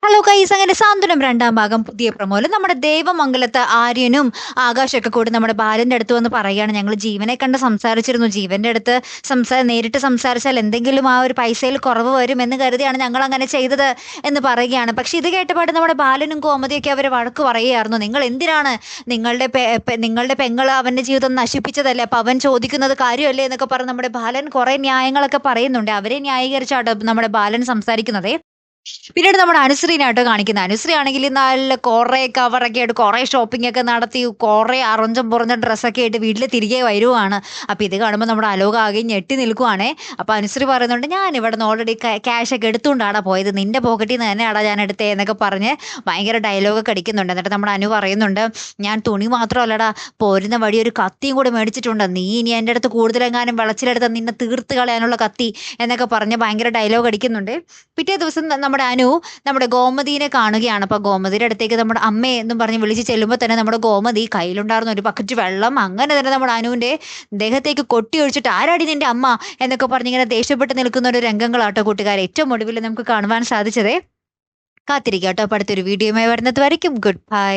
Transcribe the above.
Hello guys, അങ്ങനെ സാന്ത്വനം രണ്ടാം ഭാഗം പുതിയ പ്രമോല് നമ്മുടെ ദേവമംഗലത്ത് ആര്യനും ആകാശൊക്കെ കൂടി നമ്മുടെ ബാലന്റെ അടുത്ത് വന്ന് പറയുകയാണ്, ഞങ്ങൾ ജീവനെ കണ്ട് സംസാരിച്ചിരുന്നു. ജീവന്റെ അടുത്ത് നേരിട്ട് സംസാരിച്ചാൽ എന്തെങ്കിലും ആ ഒരു പൈസയിൽ കുറവ് വരും എന്ന് കരുതിയാണ് ഞങ്ങൾ അങ്ങനെ ചെയ്തത് എന്ന് പറയുകയാണ്. പക്ഷെ ഇത് കേട്ടപാട് നമ്മുടെ ബാലനും കോമതിയൊക്കെ അവരെ വഴക്ക് പറയുകയായിരുന്നു. നിങ്ങൾ എന്തിനാണ് നിങ്ങളുടെ പെങ്ങൾ അവന്റെ ജീവിതം നശിപ്പിച്ചതല്ലേ, അപ്പൊ അവൻ ചോദിക്കുന്നത് കാര്യമല്ലേ എന്നൊക്കെ പറഞ്ഞ് നമ്മുടെ ബാലൻ കുറെ ന്യായങ്ങളൊക്കെ പറയുന്നുണ്ട്. അവരെ ന്യായീകരിച്ചാട്ടോ നമ്മുടെ ബാലൻ സംസാരിക്കുന്നതേ. പിന്നീട് നമ്മുടെ അനുശ്രീനാട്ടോ കാണിക്കുന്നത്. അനുശ്രീ ആണെങ്കിൽ നല്ല കുറേ കവറൊക്കെ ആയിട്ട് കുറേ ഷോപ്പിംഗ് ഒക്കെ നടത്തി കുറേ അറഞ്ചും പുറഞ്ഞ ഡ്രസ്സൊക്കെ ആയിട്ട് വീട്ടിൽ തിരികെ വരുവാണ്. അപ്പോൾ ഇത് കാണുമ്പോൾ നമ്മുടെ അലോക ആകെ ഞെട്ടി നിൽക്കുവാണേ. അപ്പോൾ അനുശ്രീ പറയുന്നുണ്ട്, ഞാൻ ഇവിടെ നിന്ന് ഓൾറെഡി ക്യാഷ് ഒക്കെ എടുത്തുകൊണ്ടാണ് പോയത്, നിന്റെ പോക്കറ്റിൽ നിന്ന് തന്നെയാടാ ഞാൻ എടുത്തേ എന്നൊക്കെ പറഞ്ഞ് ഭയങ്കര ഡയലോഗൊക്കെ അടിക്കുന്നുണ്ട്. എന്നിട്ട് നമ്മുടെ അനു പറയുന്നുണ്ട്, ഞാൻ തുണി മാത്രമല്ലടാ, പോരുന്ന വഴി ഒരു കത്തിയും കൂടെ മേടിച്ചിട്ടുണ്ട്, നീ ഇനി എൻ്റെ അടുത്ത് കൂടുതലെങ്ങാനും വിളച്ചിലെടുത്ത നിന്നെ തീർത്ത് കളയാനുള്ള കത്തി എന്നൊക്കെ പറഞ്ഞ് ഭയങ്കര ഡയലോഗ് അടിക്കുന്നുണ്ട്. പിറ്റേ ദിവസം നമ്മുടെ അനു നമ്മുടെ ഗോമതിനെ കാണുകയാണ്. അപ്പോൾ ഗോമതിയുടെ അടുത്തേക്ക് നമ്മുടെ അമ്മേ എന്നും പറഞ്ഞ് വിളിച്ച് ചെല്ലുമ്പോൾ തന്നെ നമ്മുടെ ഗോമതി കയ്യിലുണ്ടായിരുന്ന ഒരു ബക്കറ്റ് വെള്ളം അങ്ങനെ തന്നെ നമ്മുടെ അനുവിൻ്റെ ദേഹത്തേക്ക് കൊട്ടി ഒഴിച്ചിട്ട്, ആരാടി നിന്റെ അമ്മ എന്നൊക്കെ പറഞ്ഞ് ഇങ്ങനെ ദേഷ്യപ്പെട്ട് നിൽക്കുന്ന ഒരു രംഗങ്ങളാട്ടോ കൂട്ടുകാരെ ഏറ്റവും ഒടുവിൽ നമുക്ക് കാണുവാൻ സാധിച്ചതേ. കാത്തിരിക്കാട്ടോ, അപ്പോൾ അടുത്തൊരു വീഡിയോയുമായി വരുന്നത് വരയ്ക്കും ഗുഡ് ബൈ.